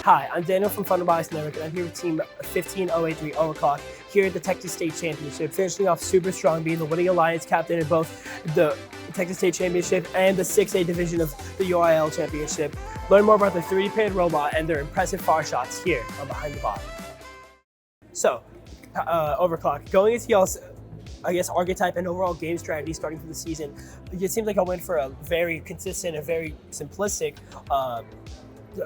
Hi, I'm Daniel from Robotics Network, and I'm here with Team 15083 Overclock here at the Texas State Championship, finishing off super strong, being the winning alliance captain in both the Texas State Championship and the 6A division of the UIL Championship. Learn more about the 3D printed robot and their impressive far shots here on Behind the Bot. So, Overclock, going into y'all's archetype and overall game strategy starting for the season, it seems like I went for a very consistent and very simplistic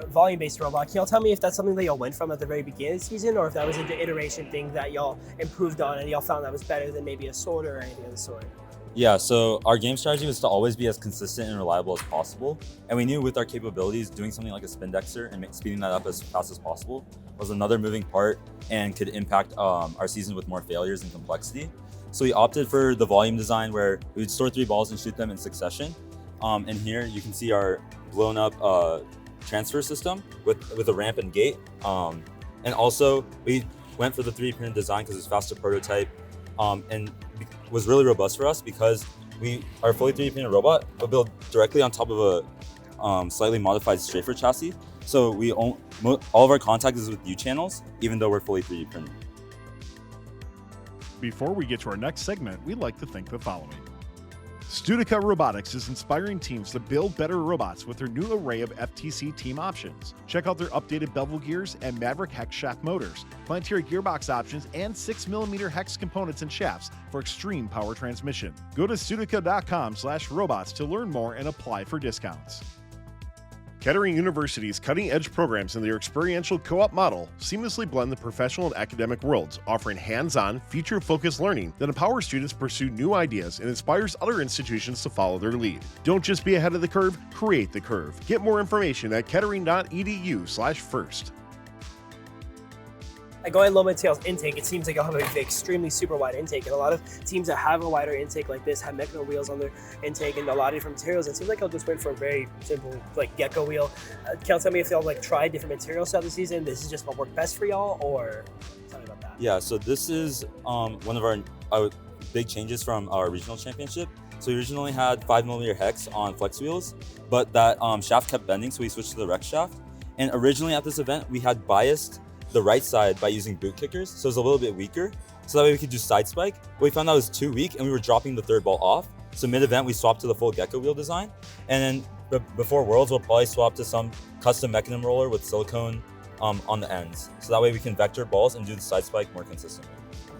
volume-based robot. Can y'all tell me if that's something that y'all went from at the very beginning of the season, or if that was an iteration thing that y'all improved on and y'all found that was better than maybe a sorter or anything of the sort? Yeah, so our game strategy was to always be as consistent and reliable as possible. And we knew with our capabilities, doing something like a spin dexter and speeding that up as fast as possible was another moving part and could impact our season with more failures and complexity. So we opted for the volume design where we would store 3 balls and shoot them in succession. And here you can see our blown up transfer system with a ramp and gate. And also we went for the 3D printed design because it's fast to prototype and was really robust for us because our fully 3D printed robot will build directly on top of a slightly modified strafer chassis. So we all of our contact is with U channels, even though we're fully 3D printed. Before we get to our next segment, we'd like to thank the following. DECODE Robotics is inspiring teams to build better robots with their new array of FTC team options. Check out their updated bevel gears and Maverick hex shaft motors, planetary gearbox options, and 6mm hex components and shafts for extreme power transmission. Go to studecode.com/robots to learn more and apply for discounts. Kettering University's cutting-edge programs in their experiential co-op model seamlessly blend the professional and academic worlds, offering hands-on, future-focused learning that empowers students to pursue new ideas and inspires other institutions to follow their lead. Don't just be ahead of the curve, create the curve. Get more information at kettering.edu/first. Going a little bit to intake, it seems like you'll have an extremely super wide intake, and a lot of teams that have a wider intake like this have Mechano wheels on their intake and a lot of different materials. It seems like I'll just went for a very simple gecko wheel. Can you tell me if y'all tried different materials throughout the season? This is just what worked best for y'all, or tell me about that? Yeah, so this is one of our big changes from our regional championship. So we originally had 5mm hex on flex wheels, but that shaft kept bending, so we switched to the Rex shaft. And originally at this event, we had biased the right side by using boot kickers, so it was a little bit weaker, so that way we could do side spike. But we found that was too weak and we were dropping the third ball off. So mid-event we swapped to the full gecko wheel design, and then before Worlds we'll probably swap to some custom mechanism roller with silicone on the ends, so that way we can vector balls and do the side spike more consistently.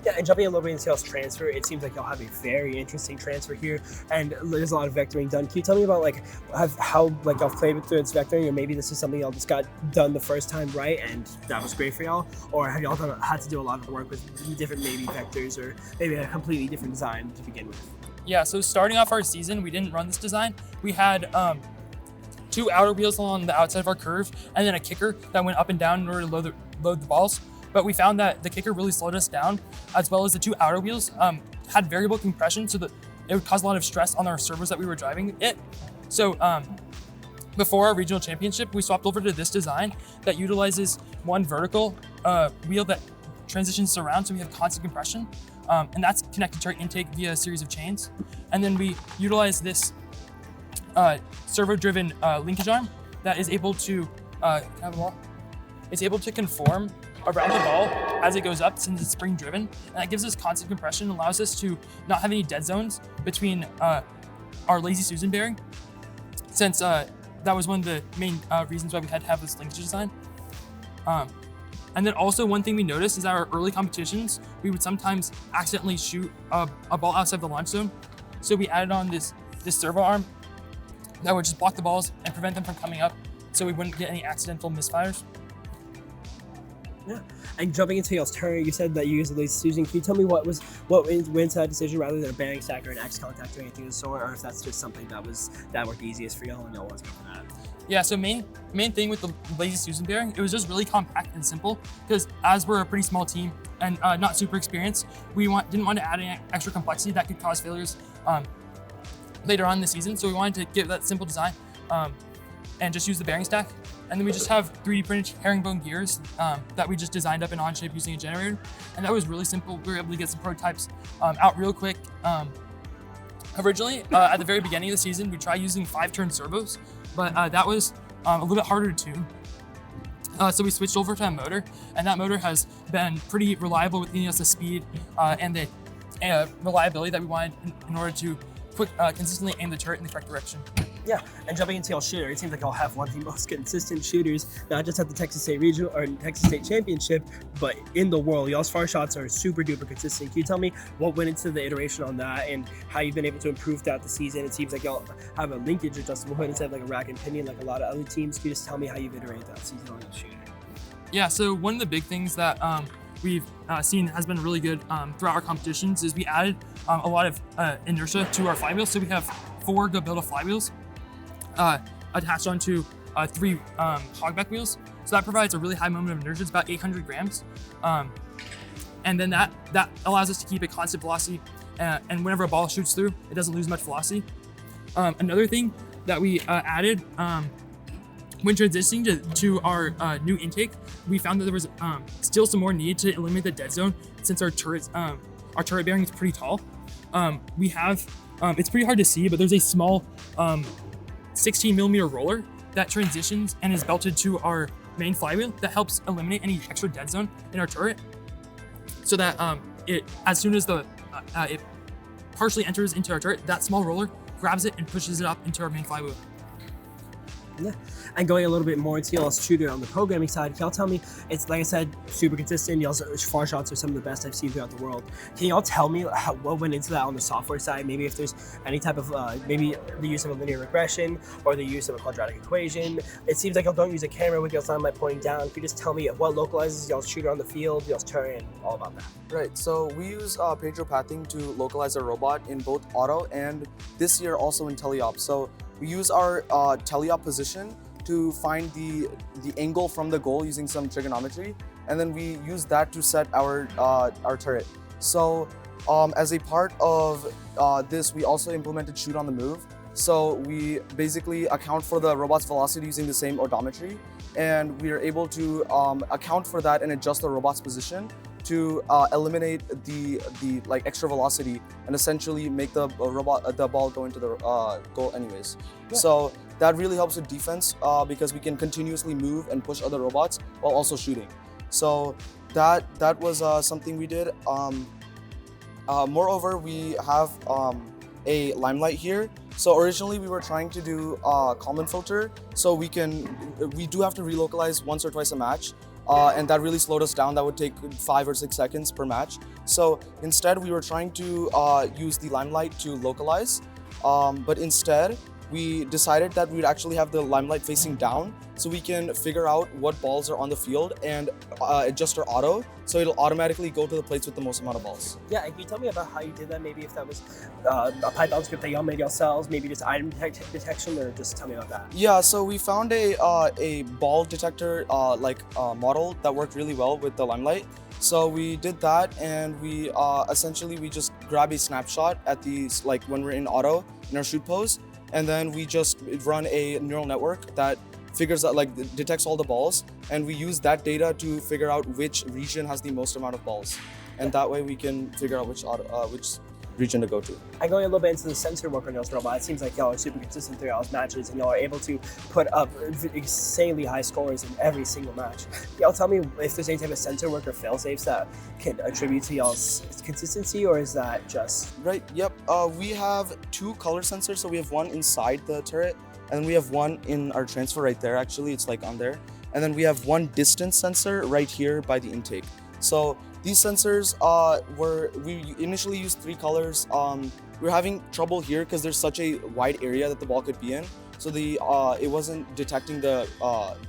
Yeah, and jumping a little bit into y'all's transfer, it seems like y'all have a very interesting transfer here, and there's a lot of vectoring done. Can you tell me about how y'all played with its vectoring, or maybe this is something y'all just got done the first time right, and that was great for y'all, or have y'all had to do a lot of work with different maybe vectors, or maybe a completely different design to begin with? Yeah, so starting off our season, we didn't run this design. We had 2 outer wheels along the outside of our curve, and then a kicker that went up and down in order to load the balls. But we found that the kicker really slowed us down, as well as the 2 outer wheels had variable compression, so that it would cause a lot of stress on our servos that we were driving it. So before our regional championship, we swapped over to this design that utilizes one vertical wheel that transitions around, so we have constant compression, and that's connected to our intake via a series of chains. And then we utilize this servo-driven linkage arm that is able to conform around the ball as it goes up, since it's spring driven, and that gives us constant compression and allows us to not have any dead zones between our lazy Susan bearing, since that was one of the main reasons why we had to have this linkage design. And then also one thing we noticed is that our early competitions, we would sometimes accidentally shoot a ball outside the launch zone, so we added on this servo arm that would just block the balls and prevent them from coming up, so we wouldn't get any accidental misfires. Yeah, and jumping into y'all's turn, you said that you used the lazy Susan. Can you tell me what went into that decision rather than a bearing stack or an X contact or anything of the sort, or if that's just something that worked easiest for y'all and y'all was going for that? Yeah, so main thing with the lazy Susan bearing, it was just really compact and simple, because as we're a pretty small team and not super experienced, we didn't want to add any extra complexity that could cause failures later on in the season. So we wanted to give that simple design and just use the bearing stack. And then we just have 3D printed herringbone gears that we just designed up in on-shape using a generator. And that was really simple. We were able to get some prototypes out real quick. Originally, at the very beginning of the season, we tried using 5-turn servos, but that was a little bit harder to tune. So we switched over to a motor, and that motor has been pretty reliable with giving us the speed and the reliability that we wanted in order to consistently aim the turret in the correct direction. Yeah, and jumping into y'all shooter, it seems like y'all have one of the most consistent shooters, not just at the Texas State Regional or Texas State Championship, but in the world. Y'all's far shots are super duper consistent. Can you tell me what went into the iteration on that and how you've been able to improve throughout the season? It seems like y'all have a linkage adjustable hood instead of like a rack and pinion like a lot of other teams. Can you just tell me how you've iterated that season on your shooter? Yeah, so one of the big things that we've seen has been really good throughout our competitions is we added a lot of inertia to our flywheels. So we have 4 Gobilda flywheels attached onto 3 hogback wheels. So that provides a really high moment of inertia. It's about 800 grams. And then that allows us to keep a constant velocity. And whenever a ball shoots through, it doesn't lose much velocity. Another thing that we added when transitioning to our new intake, we found that there was still some more need to eliminate the dead zone since our turret bearing is pretty tall. We have, it's pretty hard to see, but there's a small 16 millimeter roller that transitions and is belted to our main flywheel that helps eliminate any extra dead zone in our turret, so that it, as soon as it partially enters into our turret, that small roller grabs it and pushes it up into our main flywheel. Yeah. And going a little bit more into y'all's shooter on the programming side, can y'all tell me, it's like I said, super consistent. Y'all's far shots are some of the best I've seen throughout the world. Can y'all tell me what went into that on the software side? Maybe if there's any type of, maybe the use of a linear regression or the use of a quadratic equation. It seems like y'all don't use a camera with y'all's timeline pointing down. Can you just tell me what localizes y'all's shooter on the field, y'all's turret, all about that? Right, so we use Pedro pathing to localize our robot in both auto and this year also in teleop. So we use our teleop position to find the angle from the goal using some trigonometry, and then we use that to set our turret. So as a part of this, we also implemented shoot on the move. So we basically account for the robot's velocity using the same odometry, and we are able to account for that and adjust the robot's position to eliminate the like extra velocity and essentially make the ball go into the goal anyways. Yeah. So that really helps with defense because we can continuously move and push other robots while also shooting. So that was something we did. Moreover, we have a limelight here. So originally we were trying to do Kalman filter, so we do have to relocalize once or twice a match. And that really slowed us down. That would take 5 or 6 seconds per match. So instead, we were trying to use the limelight to localize, but instead, we decided that we'd actually have the limelight facing down so we can figure out what balls are on the field and adjust our auto so it'll automatically go to the plates with the most amount of balls. Yeah, and can you tell me about how you did that? Maybe if that was a Python script that y'all made yourselves, maybe just item detection, or just tell me about that. Yeah, so we found a ball detector model that worked really well with the limelight. So we did that, and we essentially we just grab a snapshot at the when we're in auto in our shoot pose, and then we just run a neural network that figures out detects all the balls, and we use that data to figure out which region has the most amount of balls, and that way we can figure out which region to go to. And going a little bit into the sensor work on y'all's robot, it seems like y'all are super consistent throughout y'all's matches, and y'all are able to put up insanely high scores in every single match. Y'all tell me if there's any type of sensor work or fail-safes that can attribute to y'all's consistency, or is that just... Right, yep. We have 2 color sensors, so we have one inside the turret, and we have one in our transfer right there, actually, it's on there. And then we have one distance sensor right here by the intake. So these sensors, we initially used 3 colors. We're having trouble here because there's such a wide area that the ball could be in. So it wasn't detecting the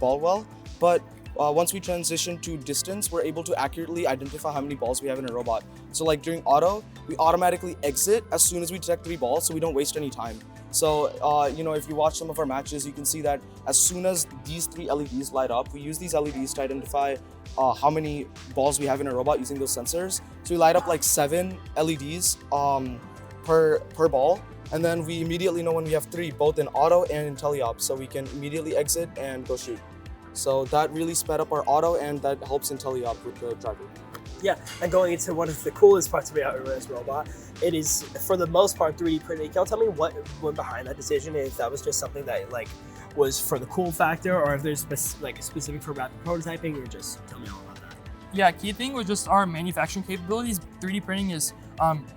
ball well. But once we transition to distance, we're able to accurately identify how many balls we have in a robot. So during auto, we automatically exit as soon as we detect 3 balls so we don't waste any time. So, if you watch some of our matches, you can see that as soon as these 3 LEDs light up, we use these LEDs to identify how many balls we have in a robot using those sensors. So we light up 7 LEDs per ball, and then we immediately know when we have 3, both in auto and in teleop, so we can immediately exit and go shoot. So that really sped up our auto, and that helps in teleop with the driver. Yeah, and going into one of the coolest parts about this robot, it is, for the most part, 3D printed. Can you tell me what went behind that decision, if that was just something that, was for the cool factor, or if there's specific for rapid prototyping, or just tell me all about that. Yeah, key thing was just our manufacturing capabilities. 3D printing is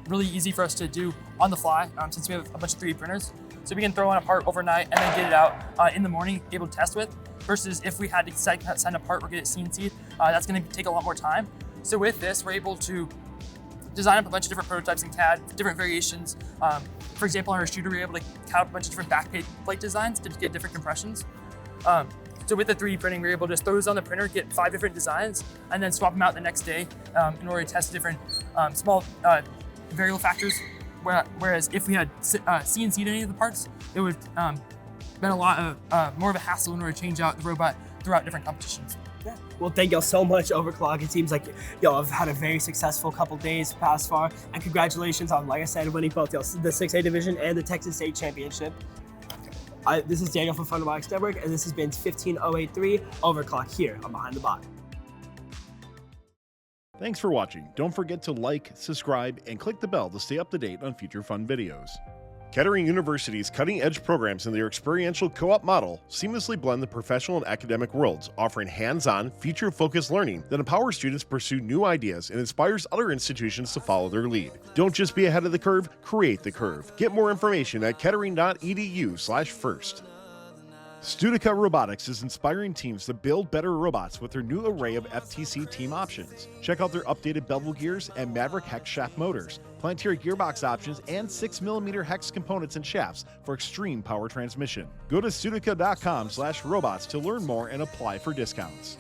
really easy for us to do on the fly since we have a bunch of 3D printers. So we can throw in a part overnight and then get it out in the morning, able to test with, versus if we had to send a part or get it CNC'd, that's gonna take a lot more time. So with this, we're able to design up a bunch of different prototypes in CAD, different variations. For example, on our shooter, we're able to CAD up a bunch of different back plate designs to get different compressions. So with the 3D printing, we're able to just throw those on the printer, get 5 different designs, and then swap them out the next day in order to test different small variable factors. Whereas if we had CNC'd any of the parts, it would been a lot of more of a hassle in order to change out the robot throughout different competitions. Yeah. Well, thank y'all so much, Overclock. It seems like y'all have had a very successful couple days past far, and congratulations on, like I said, winning both y'all, the 6A division and the Texas State Championship. This is Daniel from Robotics Network, and this has been 15083 Overclock here on Behind the Bot. Thanks for watching. Don't forget to like, subscribe, and click the bell to stay up to date on future fun videos. Kettering University's cutting-edge programs and their experiential co-op model seamlessly blend the professional and academic worlds, offering hands-on, feature-focused learning that empowers students to pursue new ideas and inspires other institutions to follow their lead. Don't just be ahead of the curve, create the curve. Get more information at kettering.edu/first. Studica Robotics is inspiring teams to build better robots with their new array of FTC team options. Check out their updated bevel gears and Maverick hex shaft motors, Planetary gearbox options, and 6mm hex components and shafts for extreme power transmission. Go to studica.com/robots to learn more and apply for discounts.